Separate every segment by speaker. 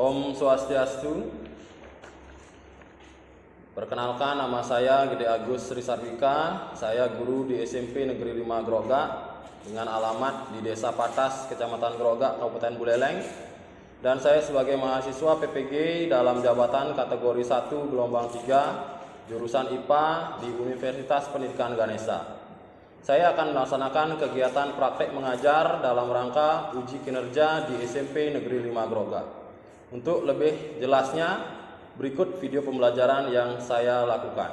Speaker 1: Om Swastiastu. Perkenalkan, nama saya Gede Agus Risarwika. Saya guru di SMP Negeri 5 Grogak dengan alamat di Desa Patas, Kecamatan Grogak, Kabupaten Buleleng. Dan saya sebagai mahasiswa PPG dalam jabatan kategori 1 gelombang 3 jurusan IPA di Universitas Pendidikan Ganesha. Saya akan melaksanakan kegiatan praktek mengajar dalam rangka uji kinerja di SMP Negeri 5 Grogak. Untuk lebih jelasnya, berikut video pembelajaran yang saya lakukan.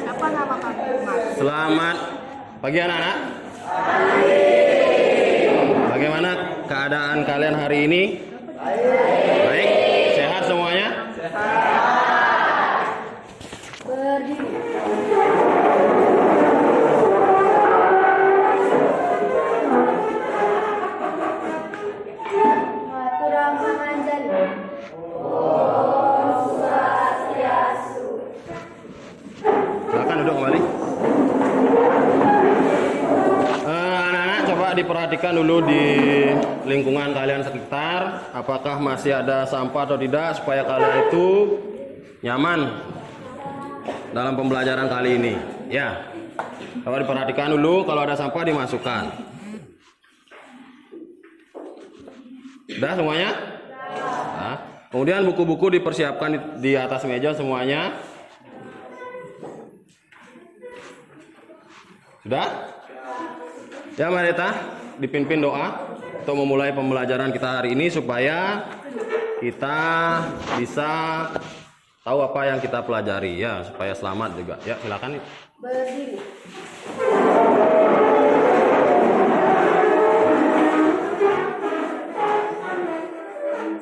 Speaker 2: Apa nama kamu, Mas?
Speaker 1: Selamat pagi anak-anak. Bagaimana keadaan kalian hari ini? Baik, sehat semuanya?
Speaker 2: Berdiri. Maturang manganjali.
Speaker 1: Silakan duduk kembali. Anak-anak, coba diperhatikan dulu di lingkungan kalian sekitar, apakah masih ada sampah atau tidak, supaya kalian itu nyaman dalam pembelajaran kali ini. Ya, coba diperhatikan dulu, kalau ada sampah dimasukkan. Sudah semuanya? Nah, kemudian buku-buku dipersiapkan di atas meja semuanya. Sudah? Ya, Mbak Rita, dipimpin doa untuk memulai pembelajaran kita hari ini supaya kita bisa tahu apa yang kita pelajari, ya, supaya selamat juga. Ya, silakan.
Speaker 2: Berdiri.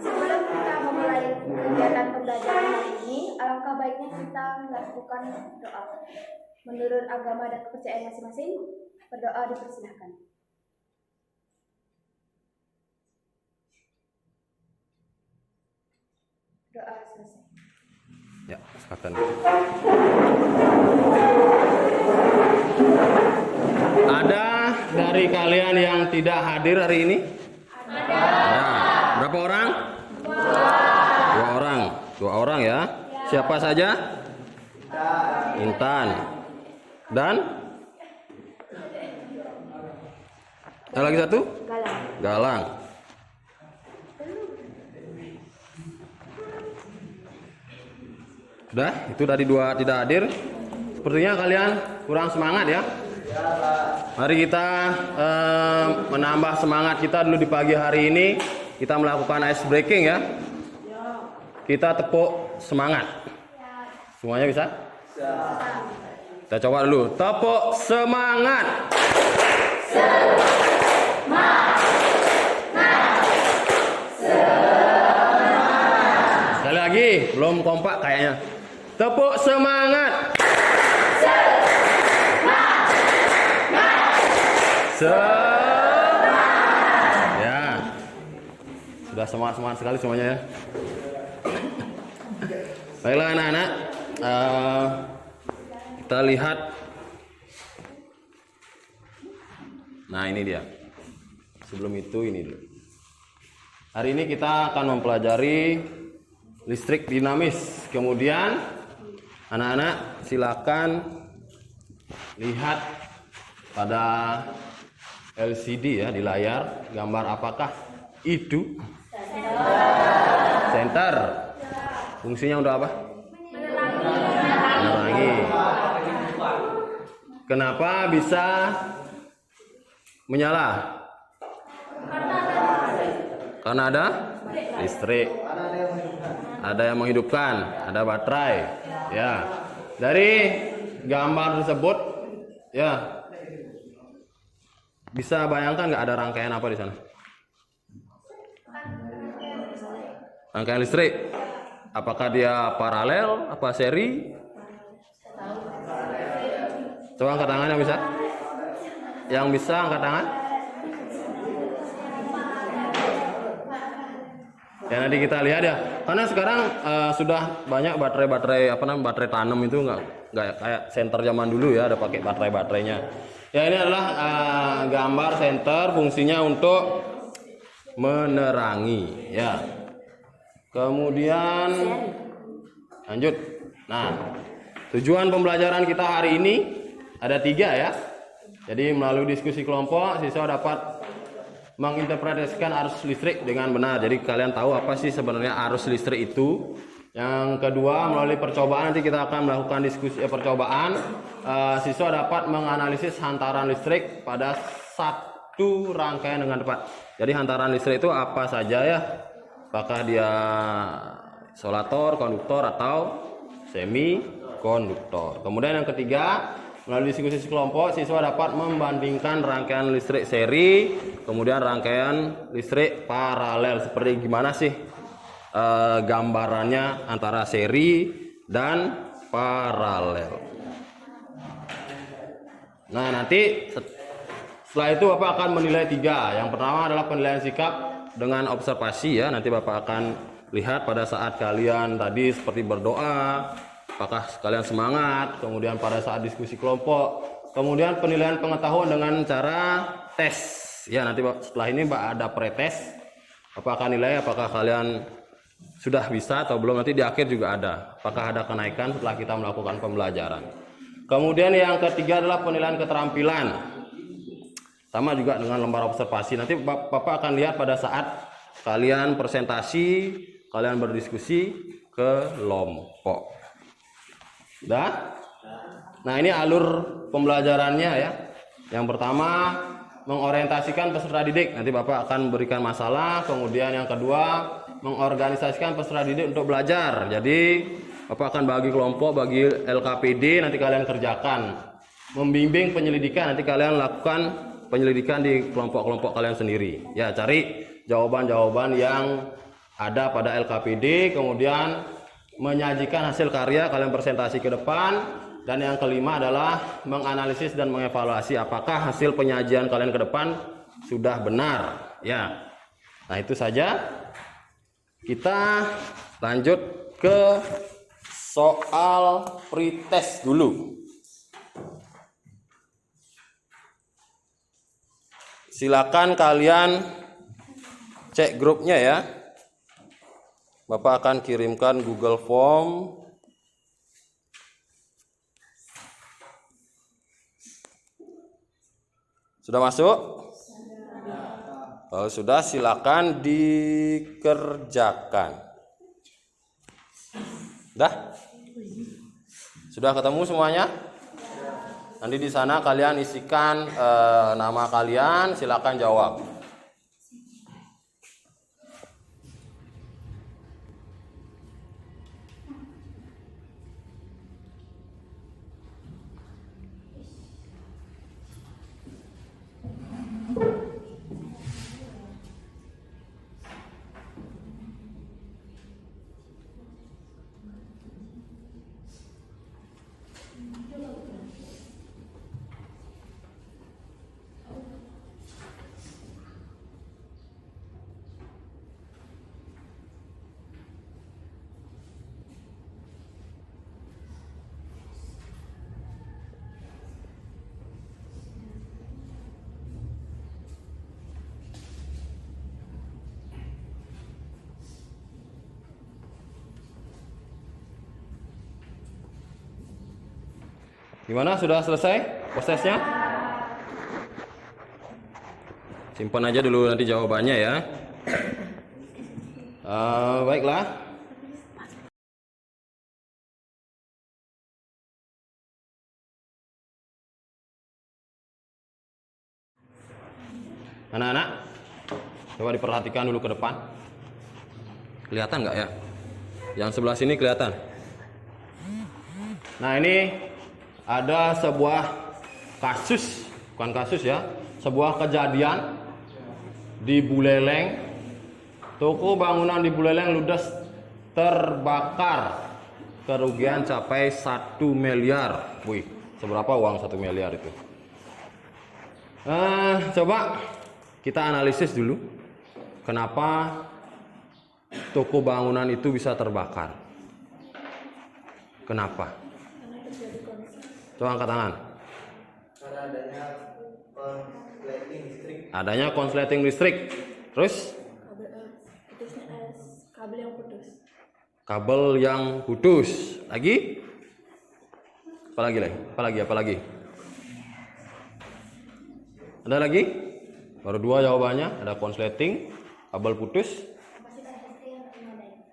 Speaker 2: Sebelum kita memulai kegiatan pembelajaran hari ini, alangkah baiknya kita melakukan doa. Menurut agama dan kepercayaan masing-masing, berdoa dipersilahkan. Doa selesai.
Speaker 1: Ya, silakan. Ada dari kalian yang tidak hadir hari ini? Ada. Berapa orang? Dua orang. Dua orang ya. Siapa saja? Intan. Dan? Ada lagi satu? Galang. Sudah, itu tadi dua tidak hadir. Sepertinya kalian kurang semangat ya. Mari kita menambah semangat kita dulu di pagi hari ini. Kita melakukan ice breaking ya. Kita tepuk semangat. Semuanya bisa? Kita coba dulu. Tepuk semangat. Sekali lagi, belum kompak kayaknya. Tepuk semangat. Ya, sudah semangat sekali semuanya ya. Baiklah anak-anak, kita lihat. Nah, ini dia. Sebelum itu ini dulu. Hari ini kita akan mempelajari listrik dinamis. Kemudian anak-anak silakan lihat pada LCD ya di layar, gambar apakah itu? Senter. Fungsinya untuk apa? Menerangi. Kenapa bisa menyala? Karena ada listrik. Ada yang menghidupkan, ada baterai. Ya. Dari gambar tersebut ya, bisa bayangkan nggak ada rangkaian apa di sana? Rangkaian listrik. Apakah dia paralel, apa seri? Coba angkat tangan yang bisa. Yang bisa angkat tangan. Ya nanti kita lihat ya. Karena sekarang sudah banyak baterai baterai tanam itu nggak kayak senter zaman dulu ya, ada pakai baterainya. Ya ini adalah gambar senter, fungsinya untuk menerangi ya. Kemudian lanjut. Nah, tujuan pembelajaran kita hari ini ada 3 ya. Jadi melalui diskusi kelompok siswa dapat menginterpretasikan arus listrik dengan benar. Jadi kalian tahu apa sih sebenarnya arus listrik itu. Yang kedua, melalui percobaan nanti kita akan melakukan diskusi percobaan. Siswa dapat menganalisis hantaran listrik pada satu rangkaian dengan tepat. Jadi hantaran listrik itu apa saja ya? Apakah dia isolator, konduktor atau semi konduktor. Kemudian yang ketiga, melalui diskusi kelompok siswa dapat membandingkan rangkaian listrik seri kemudian rangkaian listrik paralel. Seperti gimana sih gambarannya antara seri dan paralel. Nah nanti setelah itu Bapak akan menilai 3. Yang pertama adalah penilaian sikap dengan observasi ya. Nanti Bapak akan lihat pada saat kalian tadi seperti berdoa, apakah kalian semangat, kemudian pada saat diskusi kelompok, kemudian penilaian pengetahuan dengan cara tes. Ya nanti setelah ini ada pretest, Bapak akan nilai apakah kalian sudah bisa atau belum. Nanti di akhir juga ada, apakah ada kenaikan setelah kita melakukan pembelajaran. Kemudian yang ketiga adalah penilaian keterampilan, sama juga dengan lembar observasi. Nanti Bapak akan lihat pada saat kalian presentasi, kalian berdiskusi kelompok. Nah ini alur pembelajarannya ya. Yang pertama mengorientasikan peserta didik. Nanti Bapak akan memberikan masalah. Kemudian yang kedua mengorganisasikan peserta didik untuk belajar. Jadi Bapak akan bagi kelompok, bagi LKPD, nanti kalian kerjakan. Membimbing penyelidikan, nanti kalian lakukan penyelidikan di kelompok-kelompok kalian sendiri. Ya cari jawaban-jawaban yang ada pada LKPD, kemudian menyajikan hasil karya, kalian presentasi ke depan. Dan yang kelima adalah menganalisis dan mengevaluasi apakah hasil penyajian kalian ke depan sudah benar ya. Nah itu saja. Kita lanjut ke soal pretest dulu. Silakan kalian cek grupnya ya. Bapak akan kirimkan Google Form. Sudah masuk? Kalau sudah silakan dikerjakan. Dah? Sudah ketemu semuanya? Nanti di sana kalian isikan nama kalian, silakan jawab. Gimana? Sudah selesai prosesnya? Simpan aja dulu nanti jawabannya ya. Baiklah. Anak-anak, coba diperhatikan dulu ke depan. Kelihatan nggak ya? Yang sebelah sini kelihatan. Nah ini ada sebuah kasus, bukan kasus ya, sebuah kejadian di Buleleng. Toko bangunan di Buleleng ludes terbakar, kerugian capai 1 miliar. Wih, seberapa uang 1 miliar itu? Coba kita analisis dulu kenapa toko bangunan itu bisa terbakar? Kenapa?
Speaker 2: Karena terjadi konslet.
Speaker 1: Coba angkat tangan.
Speaker 3: Karena adanya konsleting listrik.
Speaker 1: Adanya konsleting listrik. Terus?
Speaker 2: Kabel yang putus.
Speaker 1: Kabel yang putus. Lagi? Apa lagi? Ada lagi? Baru 2 jawabannya. Ada konsleting, kabel putus,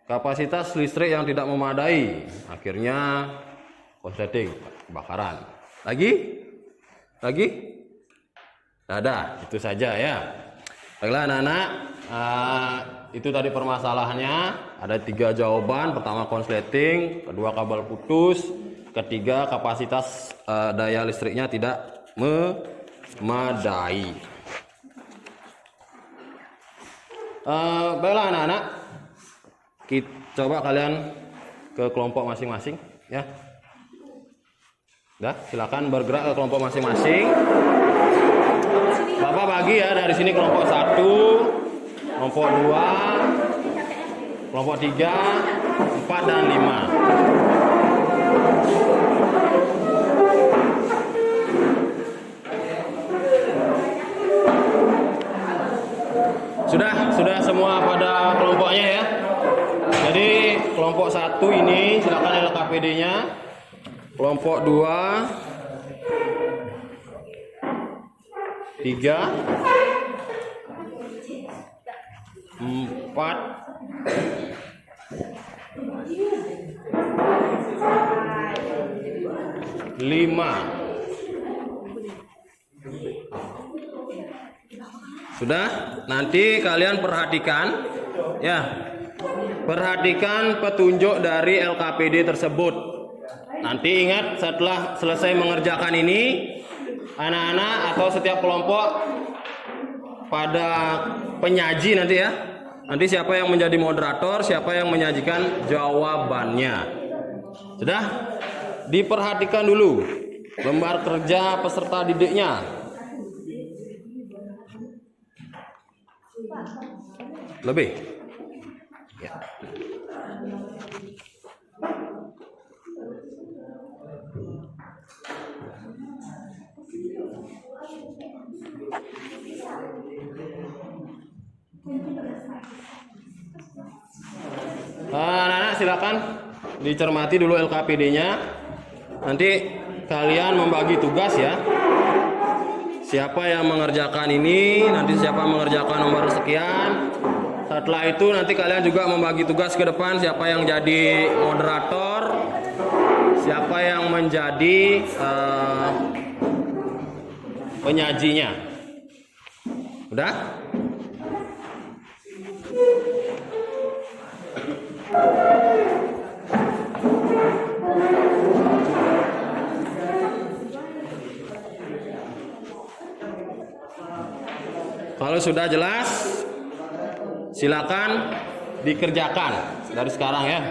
Speaker 1: kapasitas listrik yang tidak memadai. Akhirnya konsleting, kebakaran. Lagi? Ada, itu saja ya. Baiklah anak-anak, itu tadi permasalahannya. Ada 3 jawaban. Pertama konsleting, kedua kabel putus, ketiga kapasitas daya listriknya tidak memadai. Baiklah anak-anak, coba kalian ke kelompok masing-masing ya. Dah, silakan bergerak ke kelompok masing-masing. Bapak bagi ya, dari sini kelompok 1, kelompok 2, kelompok 3, 4 dan 5. Sudah semua pada kelompoknya ya. Jadi kelompok 1 ini silakan LKPD-nya. Kelompok 2, 3, 4, 5. Sudah? Nanti kalian perhatikan ya. Perhatikan petunjuk dari LKPD tersebut. Nanti ingat, setelah selesai mengerjakan ini, anak-anak atau setiap kelompok pada penyaji nanti ya. Nanti siapa yang menjadi moderator, siapa yang menyajikan jawabannya. Sudah? Diperhatikan dulu lembar kerja peserta didiknya. Lebih? Ya. Anak-anak silakan dicermati dulu LKPD-nya. Nanti kalian membagi tugas ya. Siapa yang mengerjakan ini, nanti siapa mengerjakan nomor sekian. Setelah itu nanti kalian juga membagi tugas ke depan, siapa yang jadi moderator, siapa yang menjadi penyajinya. Udah? Kalau sudah jelas, silakan dikerjakan dari sekarang ya.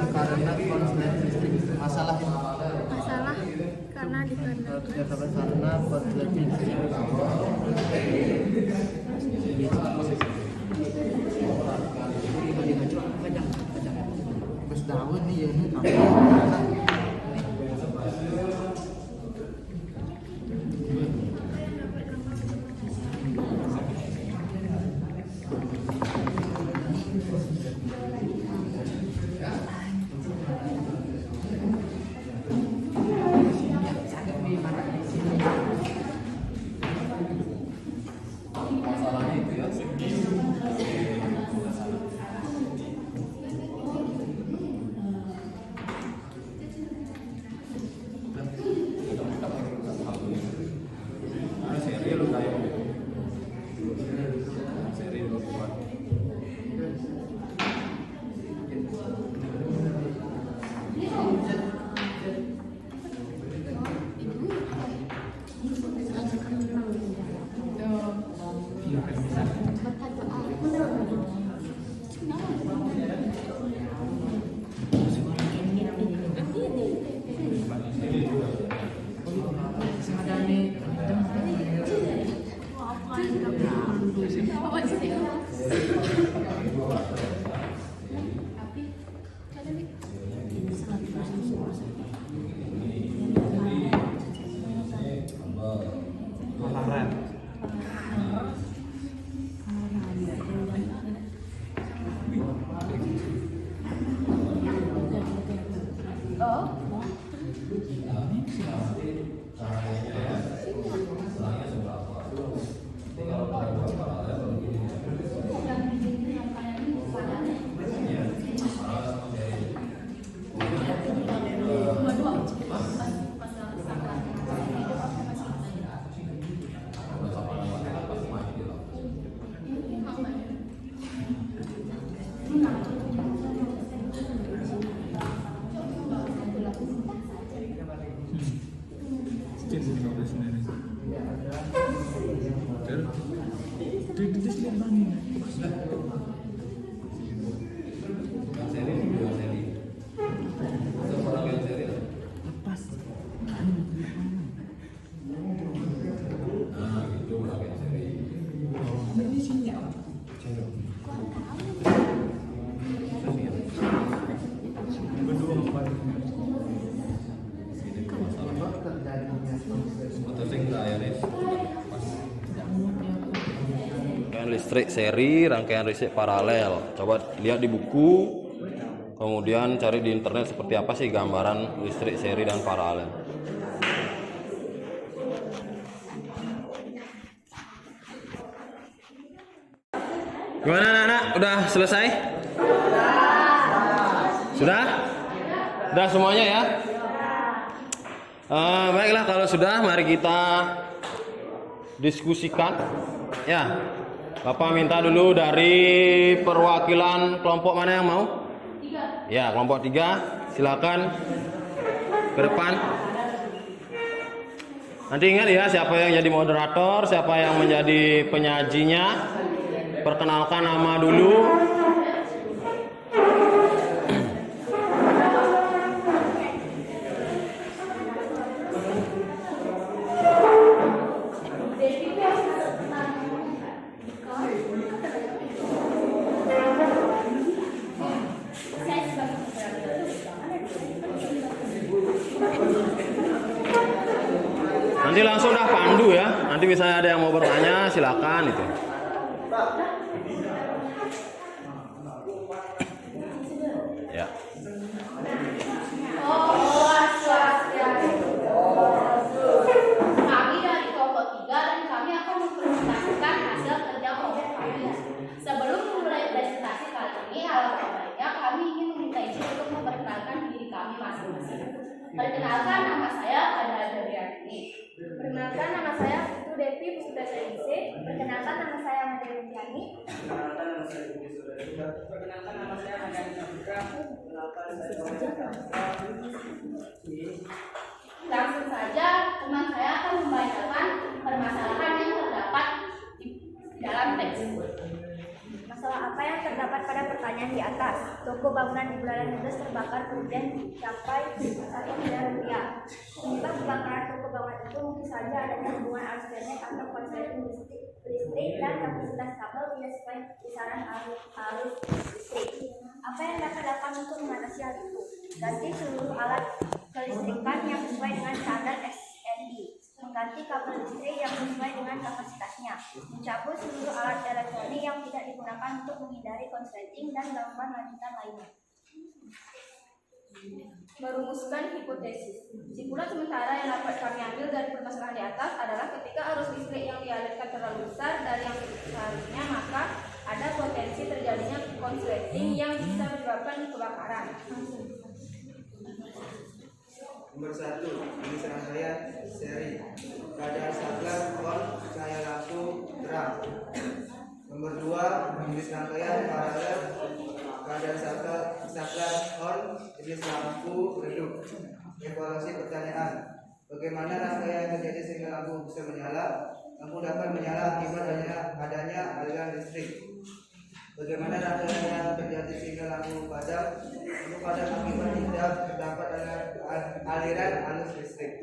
Speaker 3: Karena konslet listrik masalah
Speaker 2: Karena dikarenakan
Speaker 3: karena konslet listrik. Bes daun nih ya
Speaker 1: Rangkaian listrik seri, rangkaian listrik paralel. Coba lihat di buku, kemudian cari di internet seperti apa sih gambaran listrik seri dan paralel. Gimana anak-anak? Udah selesai? Sudah? Sudah semuanya ya? Baiklah, kalau sudah mari kita diskusikan. Ya, Bapak minta dulu dari perwakilan kelompok mana yang mau? 3. Ya, kelompok 3. Silakan ke depan. Nanti ingat ya, siapa yang jadi moderator, siapa yang menjadi penyajinya. Perkenalkan nama dulu. Nanti langsung dah pandu ya. Nanti misalnya ada yang mau bertanya, silakan itu. Ya.
Speaker 4: Kami dari kelompok 3 dan kami akan mempresentasikan hasil kerja kelompok kami. Sebelum memulai presentasi kali ini, alangkah baiknya kami ingin meminta izin untuk memperkenalkan diri kami masing-masing. Perkenalkan, nama saya Ada Deviani.
Speaker 2: Perkenalkan, nama saya Putu Devi Pusutasa IC. Perkenalkan, nama saya Mada Deviani.
Speaker 3: Perkenalkan nama saya Madani Saputra.
Speaker 4: Langsung saja, teman saya akan membacakan permasalahan yang terdapat di dalam teks.
Speaker 2: Masalah apa yang terdapat pada pertanyaan di atas? Toko bangunan di Buleleng Ludes terbakar kerugian mencapai 1 miliar rupiah. Penyebab kebakaran toko bangunan itu mungkin saja adanya hubungan arus listrik atau konsleting listrik dan kapasitas kabel tidak sesuai kisaran arus listrik. Apa yang dapat dilakukan untuk mengatasi hal itu? Ganti seluruh alat kelistrikan yang sesuai dengan standar SNI. Mengganti kabel listrik yang sesuai dengan kapasitasnya, mencabut seluruh alat elektronik yang tidak digunakan untuk menghindari konsleting dan gangguan lanjutan lainnya.
Speaker 4: Merumuskan hipotesis. Kesimpulan sementara yang dapat kami ambil dari permasalahan di atas adalah ketika arus listrik yang dialirkan terlalu besar dari yang seharusnya, maka ada potensi terjadinya konsleting yang bisa menyebabkan kebakaran.
Speaker 3: Nomor 1, ini serangkaian seri. Keadaan saklar on, cahaya lampu terang. Nomor 2, ini serangkaian paralel. Keadaan saklar on, jenis lampu redup. Evaluasi pertanyaan: bagaimana rangkaian terjadi sehingga lampu bisa menyala? Lampu dapat menyala akibat adanya aliran listrik. Bagaimana rangkaian yang terjadi sehingga lampu padam? Lampu padam akibat tidak terdapat aliran arus listrik.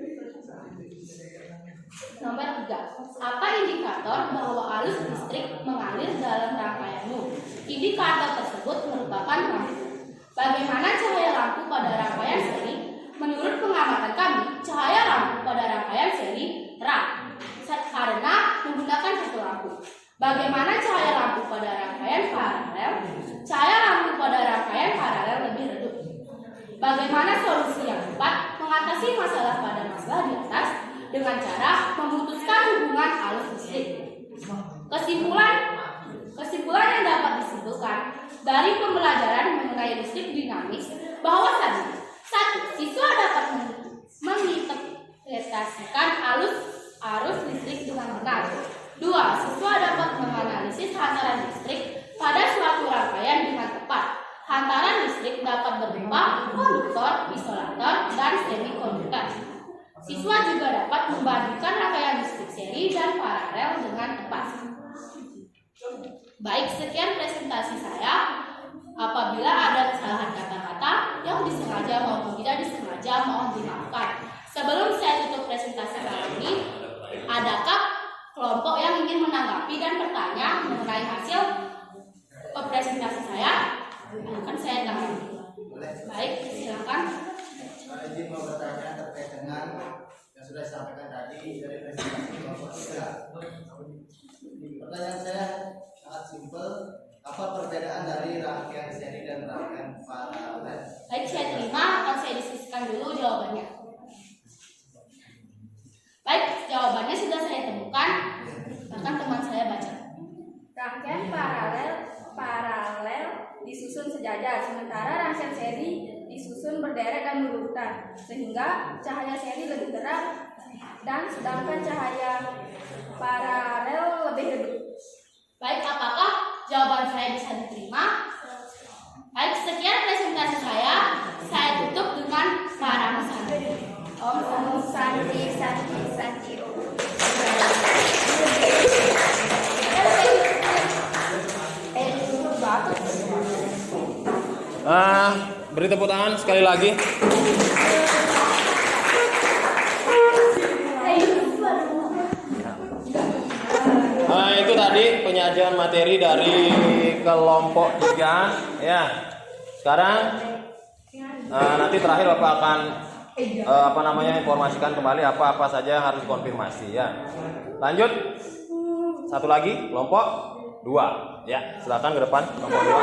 Speaker 4: Nomor 3. Apa indikator bahwa arus listrik mengalir dalam rangkaianmu? Indikator tersebut merupakan lampu. Bagaimana cahaya lampu pada rangkaian seri? Menurut pengamatan kami, cahaya lampu pada rangkaian seri terang karena menggunakan satu lampu. Bagaimana cahaya lampu pada rangkaian paralel? Cahaya lampu pada rangkaian paralel lebih redup. Bagaimana solusi yang tepat mengatasi masalah pada masalah di atas dengan cara memutuskan hubungan arus listrik? Kesimpulan yang dapat disimpulkan dari pembelajaran mengenai listrik dinamis bahwasannya: 1. Siswa dapat menginterpretasikan arus listrik dengan benar. 2. Siswa dapat menganalisis hantaran listrik pada suatu rangkaian dengan tepat. Hantaran listrik dapat berupa konduktor, isolator, dan semikonduktor. Siswa juga dapat membandingkan rangkaian listrik seri dan paralel dengan tepat. Baik, sekian presentasi saya. Apabila ada kesalahan kata-kata yang disengaja maupun tidak disengaja, mohon dimaafkan. Sebelum saya tutup presentasi kali ini, adakah kelompok yang ingin menanggapi dan bertanya mengenai hasil presentasi saya? Akan saya tanggapi. Baik, silakan.
Speaker 5: Saya izin mau bertanya terkait dengan yang sudah disampaikan tadi dari presentasi kelompok 3. Pertanyaan saya sangat simpel. Apa perbedaan dari rangkaian seri dan rangkaian paralel?
Speaker 4: Baik, saya terima. Akan saya diskusikan dulu jawabannya. Baik, jawabannya sudah saya temukan. Bahkan teman saya baca.
Speaker 2: Rangkaian paralel disusun sejajar, sementara rangkaian seri disusun berderet dan berurutan, sehingga cahaya seri lebih terang dan sedangkan cahaya paralel lebih redup.
Speaker 4: Baik, apakah jawaban saya bisa diterima? Baik, sekian presentasi saya. Saya tutup dengan para santi.
Speaker 2: Om Santi Santi Santi Om.
Speaker 1: Beri tepuk tangan sekali lagi. Itu tadi penyajian materi dari kelompok 3 ya. Sekarang nanti terakhir Bapak akan informasikan kembali apa saja yang harus dikonfirmasi ya. Lanjut. Satu lagi kelompok 2 ya. Silakan ke depan kelompok 2.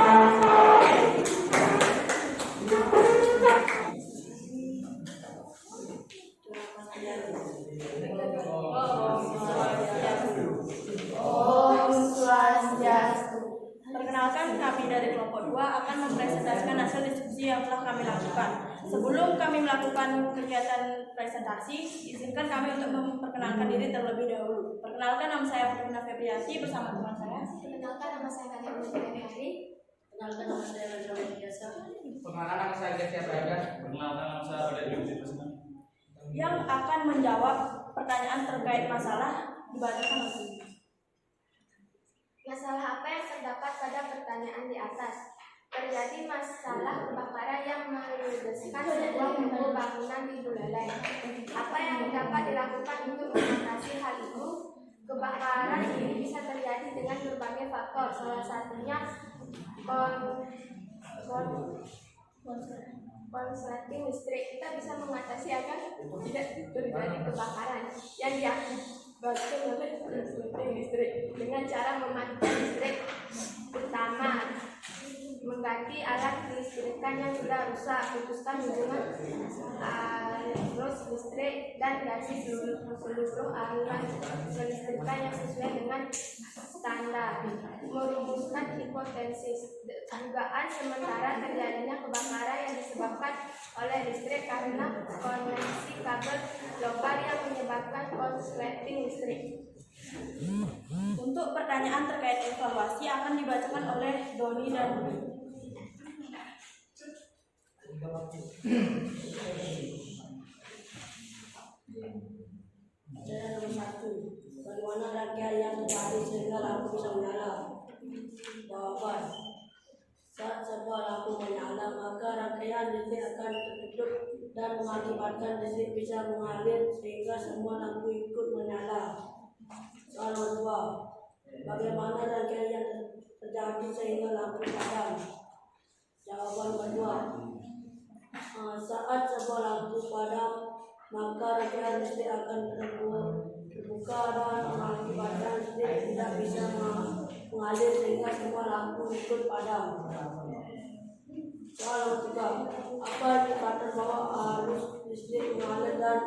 Speaker 2: Om Swastiastu. Perkenalkan, kami dari kelompok 2 akan mempresentasikan hasil diskusi yang telah kami lakukan. Sebelum kami melakukan kegiatan presentasi, izinkan kami untuk memperkenalkan diri terlebih dahulu. Perkenalkan, nama saya Putri Febriati bersama teman saya.
Speaker 6: Perkenalkan, nama saya Kania Hari.
Speaker 4: Perkenalkan, nama saya Radha Biasa.
Speaker 3: Perkenalkan, nama saya Gesia Braga.
Speaker 7: Perkenalkan, nama saya Radha Biasa.
Speaker 2: Yang akan menjawab pertanyaan terkait masalah dibacakan nanti.
Speaker 6: Masalah apa yang terdapat pada pertanyaan di atas? Terjadi masalah kebakaran yang meludeskan sebuah toko bangunan di Buleleng. Apa yang dapat dilakukan untuk mengatasi hal itu? Kebakaran ini bisa terjadi dengan berbagai faktor. Salah satunya konsleting listrik. Kita bisa mengatasi agar tidak terjadi kebakaran yang diakibatkan oleh konsleting listrik dengan cara mematikan listrik utama, mengganti alat kelistrikan yang sudah rusak, putuskan hubungan arus listrik dan ganti seluruh aliran kelistrikan yang sesuai dengan standar, merumuskan hipotesis dugaan sementara terjadinya kebakaran yang disebabkan oleh listrik karena koneksi kabel lokal yang menyebabkan konsleting listrik.
Speaker 2: Untuk pertanyaan terkait evaluasi akan dibacakan oleh Doni dan
Speaker 8: Pertanyaan nomor 1. Bagaimana rangkaian yang terjadi sehingga lampu bisa menyala? Jawaban. Saat sebuah lampu menyala, maka rangkaian listrik akan tertutup dan mengakibatkan listrik bisa mengalir sehingga semua lampu ikut menyala. Soal nomor 2. Bagaimana rangkaian yang terjadi sehingga lampu padam? Jawaban kedua. Saat sebuah lampu padam, maka rangkaian listrik akan terbuka dan mengakibatkan listrik tidak bisa mengalir sehingga semua lampu ikut padam. Soal nomor 3. Apa indikator bahwa arus listrik mengalir dan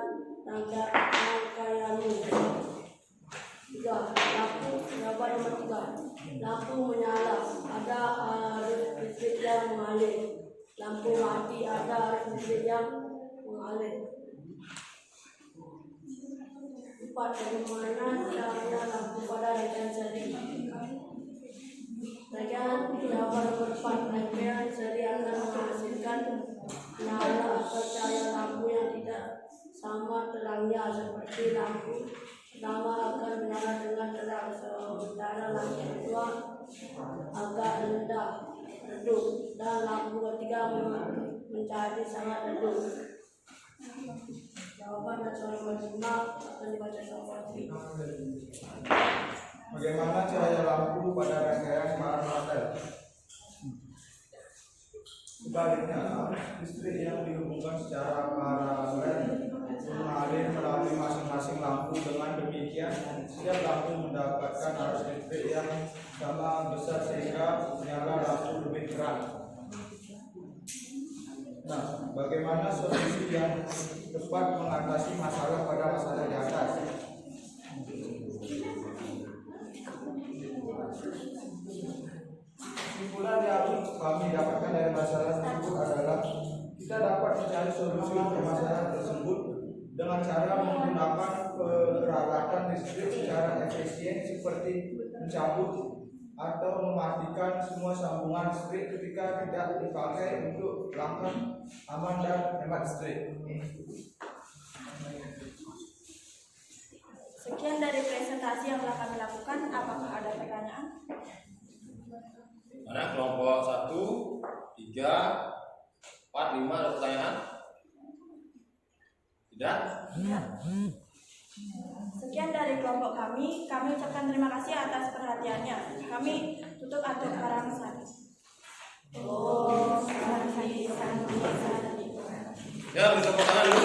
Speaker 8: rangkaiannya? 3. Jawaban nomor 3. Lampu menyala, ada arus listrik yang mengalir. Lampu mati, ada arus listrik yang mengalir. 4. Bagaimana cahaya lampu pada rangkaian seri? Jawaban nomor 4. Rangkaian seri akan menghasilkan nyala atau cahaya lampu yang tidak sama terangnya lainnya seperti lampu pertama akan menyala dengan terang sementara lampu kedua agak rendah redup dan lampu ketiga menjadi sangat redup. Jawaban nasional maksimal akan dibaca seperti
Speaker 9: bagaimana cahaya lampu pada rangkaian paralel? Sebaliknya, listrik yang dihubungkan secara paralel mengalir melalui masing-masing lampu. Dengan demikian, setiap lampu mendapatkan arus listrik yang sama besar sehingga menyala lampu lebih terang. Nah, bagaimana solusi yang tepat mengatasi masalah pada masalah di atas? Kesimpulan yang kami dapatkan dari masalah tersebut adalah kita dapat mencari solusi untuk masalah tersebut dengan cara menggunakan peralatan listrik secara efisien seperti mencabut atau mematikan semua sambungan listrik ketika tidak dipakai untuk langkah aman dan hemat listrik.
Speaker 2: Sekian dari presentasi yang telah kami lakukan. Apakah ada pertanyaan?
Speaker 1: Mana kelompok 1, 3, 4, 5 ada pertanyaan? Tidak?
Speaker 2: Sekian dari kelompok kami. Kami ucapkan terima kasih atas perhatiannya. Kami tutup atau karang sari. Oh, karang sari.
Speaker 1: Ya, beri tepuk tangan dulu.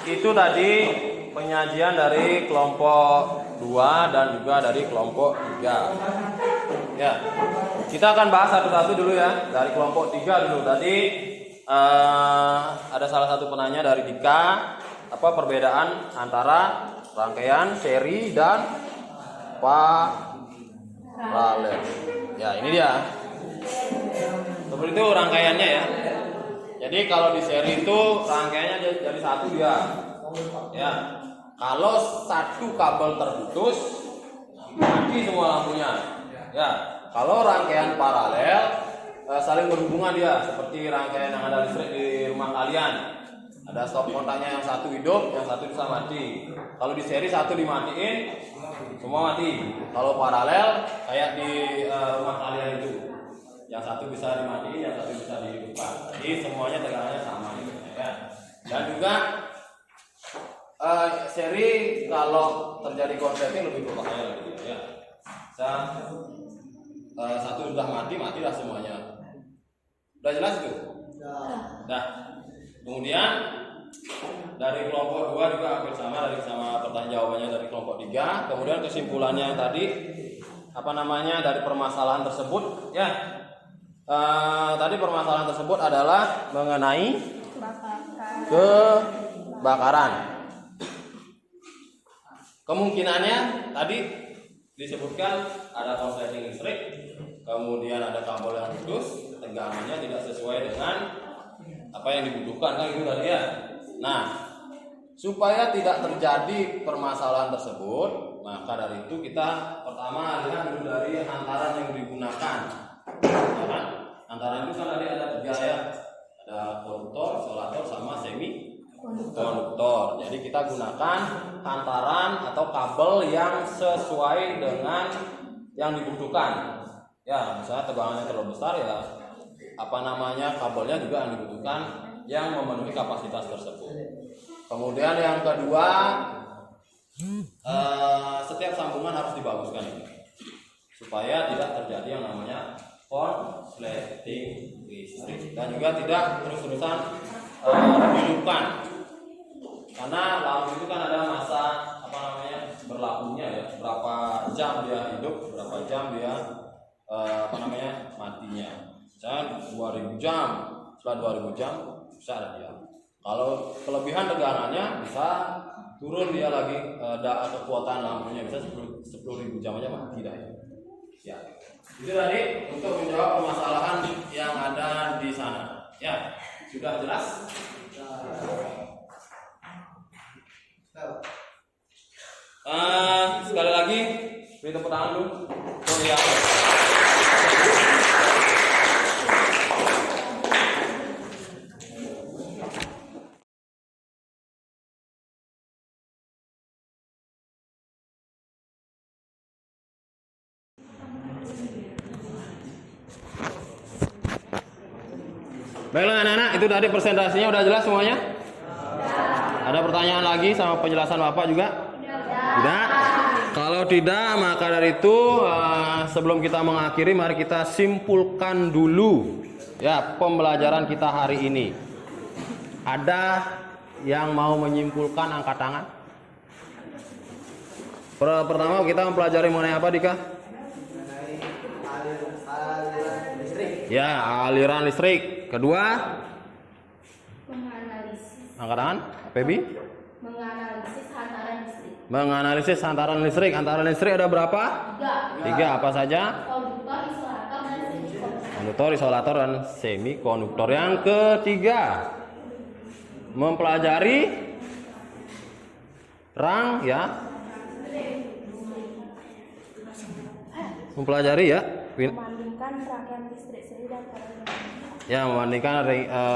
Speaker 1: Itu tadi penyajian dari kelompok 2 dan juga dari kelompok 3. Ya, kita akan bahas satu-satu dulu ya. Dari kelompok 3 dulu. Tadi ada salah satu penanya dari Dika, apa perbedaan antara rangkaian, seri dan paralel. Ya, ini dia. Seperti itu rangkaiannya ya. Jadi kalau di seri itu rangkaiannya jadi satu dia. Ya. Kalau satu kabel terputus, mati semua lampunya. Ya. Kalau rangkaian paralel saling berhubungan dia, seperti rangkaian yang ada listrik di rumah kalian. Ada stop kontaknya, yang satu hidup, yang satu bisa mati. Kalau di seri satu dimatiin, semua mati. Kalau paralel kayak di rumah kalian itu, yang satu bisa dimatiin, yang satu bisa dihidupkan. Jadi semuanya tegangannya sama gitu ya. Dan juga seri kalau terjadi konsleting lebih berbahaya gitu ya. Satu sudah mati lah semuanya. Udah jelas itu? Nah, kemudian dari kelompok 2 juga hampir sama, pertanyaan jawabannya dari kelompok 3. Kemudian kesimpulannya yang tadi dari permasalahan tersebut ya. Tadi permasalahan tersebut adalah mengenai kebakaran. Kemungkinannya tadi disebutkan ada konsleting listrik, kemudian ada kabel yang putus, tegangannya tidak sesuai dengan apa yang dibutuhkan kan itu tadi ya. Nah, supaya tidak terjadi permasalahan tersebut, maka dari itu kita pertama lihat dulu dari hantaran yang digunakan. Ya kan? Hantaran itu kan tadi ada 3 ya. Ada konduktor, isolator sama semi konduktor. Jadi kita gunakan hantaran atau kabel yang sesuai dengan yang dibutuhkan. Ya, misalnya tegangannya terlalu besar ya kabelnya juga yang dibutuhkan yang memenuhi kapasitas tersebut. Kemudian yang kedua, setiap sambungan harus dibaguskan supaya tidak terjadi yang namanya konsleting listrik dan juga tidak terus-terusan dihidupkan. Karena lampu itu kan ada masa berlakunya ya, berapa jam dia hidup, berapa jam dia matinya. Misalnya 2000 jam, setelah 2000 jam bisa ada dia. Kalau kelebihan tegangannya bisa turun dia lagi, kekuatan lampunya bisa 10.000 jam aja mati dah ya. Itu tadi untuk menjawab permasalahan yang ada di sana. Ya, sudah jelas? Sekali lagi beri tepuk tangan dulu. Oh iya. Baiklah anak-anak, itu tadi presentasinya udah jelas semuanya? Ada pertanyaan lagi sama penjelasan Bapak juga? Tidak. Kalau tidak, maka dari itu sebelum kita mengakhiri, mari kita simpulkan dulu ya pembelajaran kita hari ini. Ada yang mau menyimpulkan, angkat tangan. Pertama kita mempelajari mengenai apa, Dika?
Speaker 5: Aliran listrik.
Speaker 1: Ya, aliran listrik. Kedua,
Speaker 4: Menganalisis.
Speaker 1: angkat tangan, Febi?
Speaker 4: Menganalisis hantaran listrik.
Speaker 1: Menganalisis hantaran listrik. Hantaran listrik ada berapa?
Speaker 4: 3.
Speaker 1: 3, apa saja?
Speaker 4: Konduktor, isolator, dan semikonduktor.
Speaker 1: Konduktor, isolator, dan semikonduktor. Yang ketiga, mempelajari ya. Mempelajari ya.
Speaker 2: Membandingkan rangkaian listrik seri dan paralel.
Speaker 1: Ya, membandingkan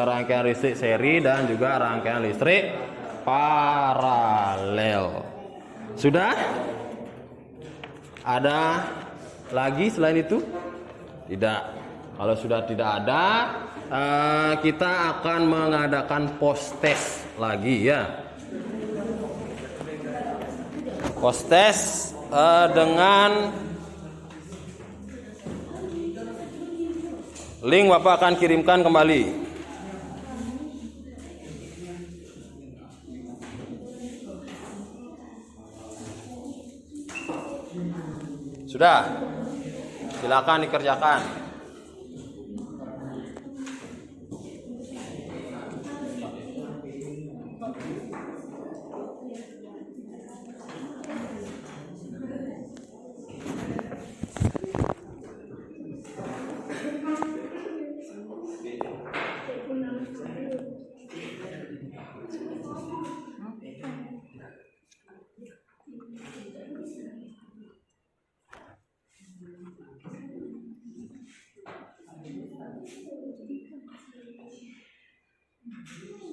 Speaker 1: rangkaian listrik seri dan juga rangkaian listrik paralel. Sudah? Ada lagi selain itu? Tidak. Kalau sudah tidak ada, kita akan mengadakan post test lagi ya. Post test dengan link Bapak akan kirimkan kembali. Sudah? Silakan dikerjakan.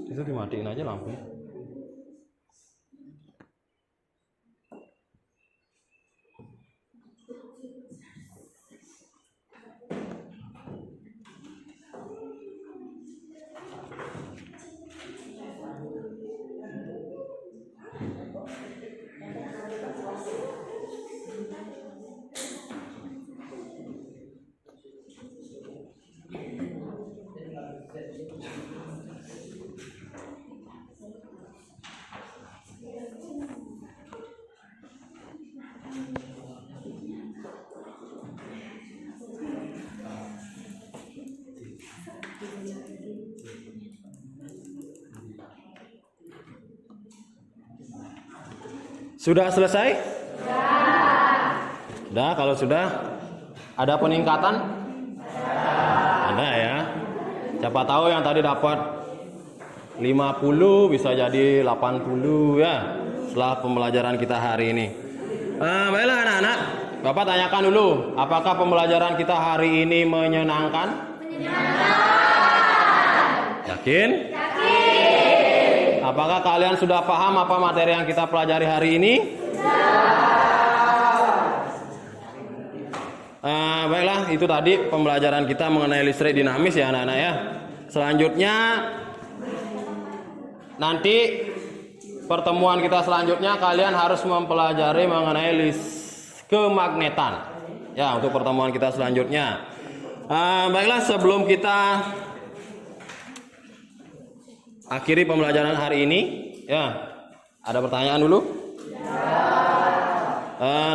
Speaker 1: Itu dimatiin aja lampunya. Sudah selesai? Sudah, kalau sudah ada peningkatan? Ada ya. Siapa tahu yang tadi dapat 50 bisa jadi 80 ya setelah pembelajaran kita hari ini. Baiklah anak-anak, Bapak tanyakan dulu, apakah pembelajaran kita hari ini menyenangkan? Yakin? Apakah kalian sudah paham apa materi yang kita pelajari hari ini? Baiklah, itu tadi pembelajaran kita mengenai listrik dinamis ya anak-anak ya. Selanjutnya nanti pertemuan kita selanjutnya kalian harus mempelajari mengenai kemagnetan. Ya, untuk pertemuan kita selanjutnya. Baiklah, sebelum kita akhiri pembelajaran hari ini, ya, ada pertanyaan dulu?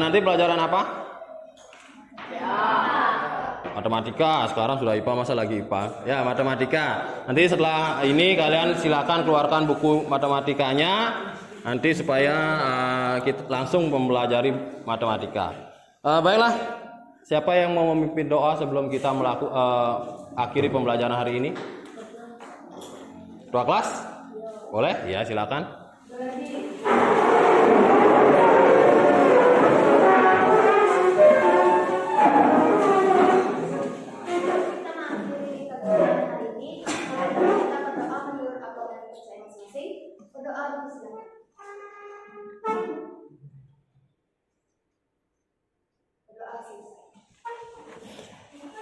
Speaker 1: Nanti pelajaran apa? Matematika. Sekarang sudah IPA, masa lagi IPA? Ya, matematika. Nanti setelah ini kalian silakan keluarkan buku matematikanya, nanti supaya kita langsung mempelajari matematika. Baiklah, siapa yang mau memimpin doa sebelum kita akhiri pembelajaran hari ini? Ketua kelas? Boleh? Ya, silakan.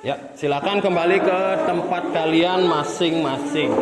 Speaker 1: Ya, silakan kembali ke tempat kalian masing-masing.